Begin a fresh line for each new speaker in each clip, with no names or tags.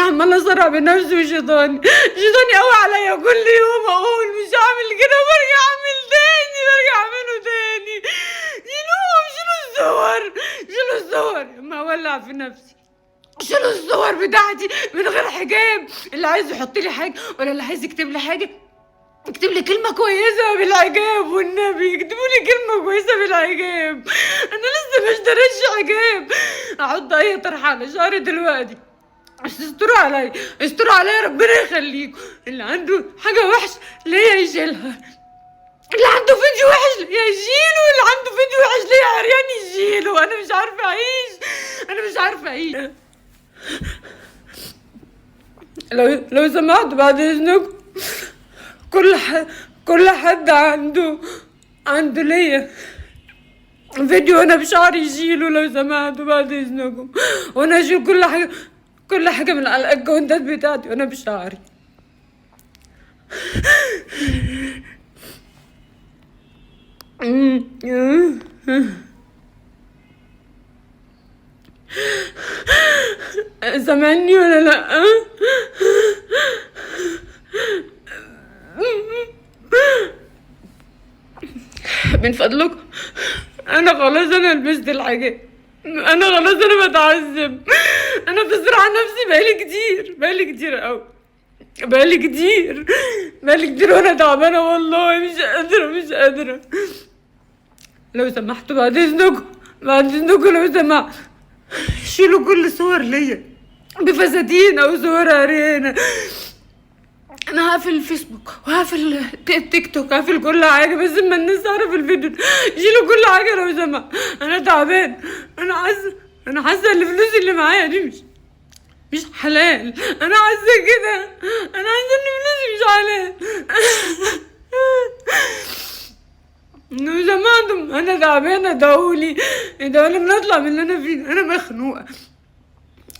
عمالة أصارع بنفسي وشيطاني قوي عليا كل يوم أقول مش هعمل كده وبرجع أعمل تاني، برجع أعمله تاني. شيلوا الصور ما أولع في نفسي. شيلوا الصور بتاعتي من غير حجاب. اللي عايز يحط لي حاجة ولا اللي عايز يكتب لي حاجة اكتب لي كلمة كويسة بالحجاب، والنبي اكتبوا لي كلمة كويسة بالحجاب. أنا لسه ما اشتريتش حجاب. أحط أي طرحة على شعري دلوقتي. استروا عليا ربنا يخليكم. اللي عنده حاجة وحشة ليا يشيلها، اللي عنده فيديو وحش ليا يشيله، اللي عنده فيديو وحش ليا عريان يشيله. أنا مش عارفة أعيش. لو سمحت بعد إذنكم، كل حد عنده ليا فيديو انا بشعري يشيله لو سمحتوا بعد اذنكم، وانا اشيل كل حاجه من على الاكونتات بتاعتي وانا بشعري. سامعني ولا لا؟ من فضلكم انا خلاص، انا لبست الحاجات، انا خلاص، انا بتعذب. انا بزرع نفسي بقالي كتير قوي، بقالي كتير وانا تعبانه والله، مش قادره. لو سمحتوا بعد اذنكم لو سمحت شيلوا كل صور ليا بفساتين او صور عريانه. انا هقفل الفيسبوك وهقفل تيك توك، هقفل كل حاجه بس اما الناس تعرف الفيديو. شيلوا كل حاجه لو سمحت. انا تعبان، انا حاسه ان الفلوس اللي معايا دي مش حلال. انا حاسه كده، انا حاسه ان فلوسي مش حلال. لو سمحتم انا تعبانه، ادعولي من اطلع من اللي انا فيه. انا مخنوقه،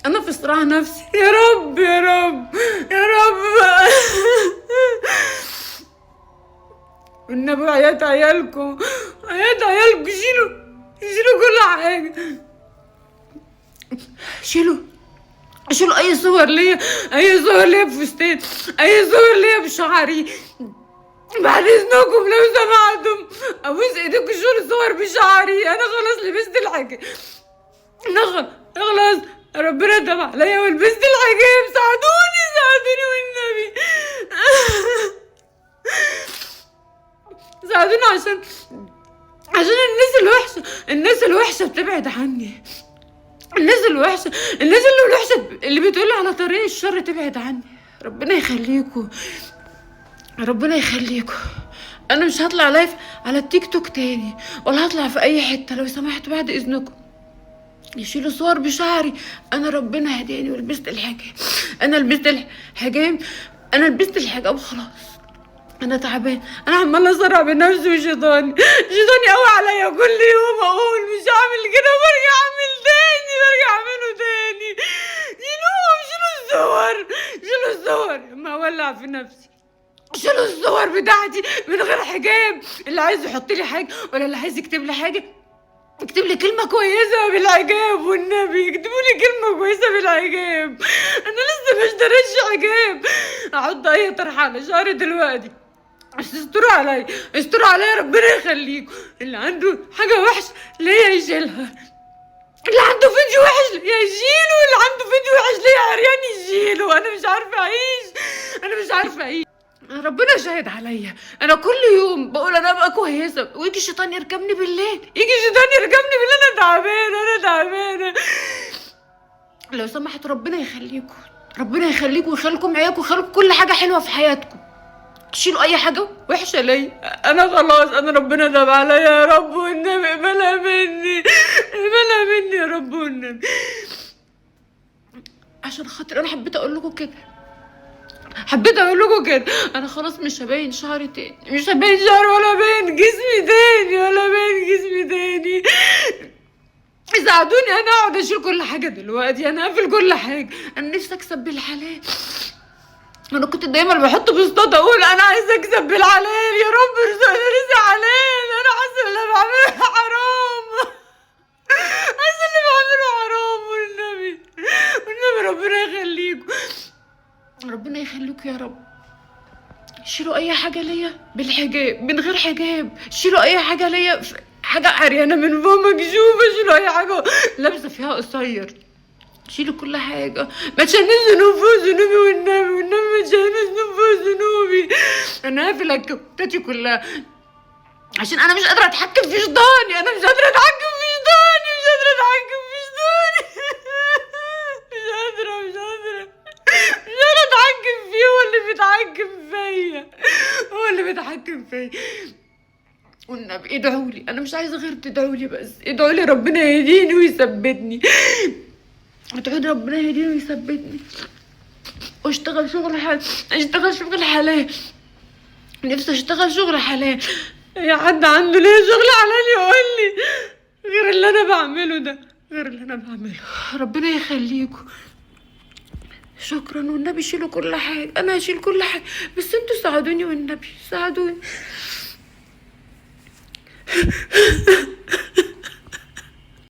انا في صراع نفسي. يا رب والنبي عيات عيالكم شيلوا كل حاجه. شيلوا اي صور ليا بفستان، اي صور ليا بشعري بعد اذنكم لو سمحتم. ابوس ايديكم شيلوا صور بشعري. انا خلاص لبست الحاجه، خلاص ربنا تاب عليا ولبست الحجاب. ساعدوني والنبي. ساعدوني عشان الناس الوحشة بتبعد عني. الناس الوحشة اللي بتقولي على طريق الشر تبعد عني. ربنا يخليكم. انا مش هطلع لايف على التيك توك تاني ولا هطلع في اي حتة. لو سمحتوا بعد اذنكم يشيلوا صور بشعري. انا ربنا هداني ولبست الحجاب. انا لبست الحجاب وخلاص. انا تعبان، انا عماله اصارع بنفسي وشيطاني قوي عليا كل يوم اقول مش هعمل كده وبرجع اعمله تاني. شيلوا الصور ما اولع في نفسي. شيلوا الصور بتاعتي من غير حجاب. اللي عايز يحط لي حاجه ولا اللي عايز يكتب لي حاجه اكتب لي كلمة كويسة بالحجاب، والنبي اكتبوا لي كلمة كويسة بالحجاب. انا لسه ما اشتريتش حجاب. احط اي طرحة على شعري دلوقتي. استروا عليا ربنا يخليكم. اللي عنده حاجة وحشة ليا يشيلها، اللي عنده فيديو وحش ليا يشيله، اللي عنده فيديو وحش ليا عريان يشيله. انا مش عارفة اعيش. ربنا شاهد عليا. انا كل يوم بقول انا ابقى كويسه ويجي الشيطان يركبني بالليل. انا تعبانه. لو سمحت ربنا يخليكم ويخليكم عيالكم ويخليكم كل حاجه حلوه في حياتكم. شيلوا اي حاجه وحشه ليا. انا خلاص، انا ربنا تاب عليا. يا رب والنبي اقبلها مني يا رب والنبي. عشان خاطر انا حبيت اقول لكم كده. انا خلاص مش هبين شعري تاني، مش هبين شعري ولا بين جسمي تاني. ساعدوني. انا اقعد اشيل كل حاجه دلوقتي، انا اقفل كل حاجه. انا نفسي اكسب بالحلال. انا كنت دايما بحط بوستات اقول انا عايزه اكسب بالحلال. يا رب ارزقني رزق حلال. انا حاسه اللي بعمله حرام. والنبي ربنا يخليكم، ربنا يخليكم يا رب. شيلوا اي حاجه ليا بالحجاب، من غير حجاب، شيلوا اي حاجه ليا، حاجه عريانه من فوق مكشوفه، شيلوا اي حاجه لابسه فيها قصير، شيلوا كل حاجه. ما تشنش ذنوب فوق ذنوبي، والنبي والنبي ما تشنش ذنوب فوق ذنوبي. انا هقفل الكبتاتي كلها عشان انا مش قادره اتحكم في شيطاني، انا مش قادره اتحكم في شيطاني، مش قادره اتحكم في شيطاني. مش قادره اتحكم فيه، هو اللي بيتحكم فيا، هو اللي بيتحكم فيا. والنبي ادعوا لي، انا مش عايزه غير تدعوا لي بس، ادعوا لي ربنا يهديني ويثبتني، ادعوا لي ربنا يهديني ويثبتني واشتغل شغل حلال، اشتغل شغل حلال، نفسي اشتغل شغل حلال. يا حد عنده ليه شغل حلال يقول لي غير اللي انا بعمله ده، غير اللي انا بعمله. ربنا يخليكم، شكرا. والنبي شيلوا كل حاجه، انا هشيل كل حاجه، بس انتوا ساعدوني والنبي ساعدوني.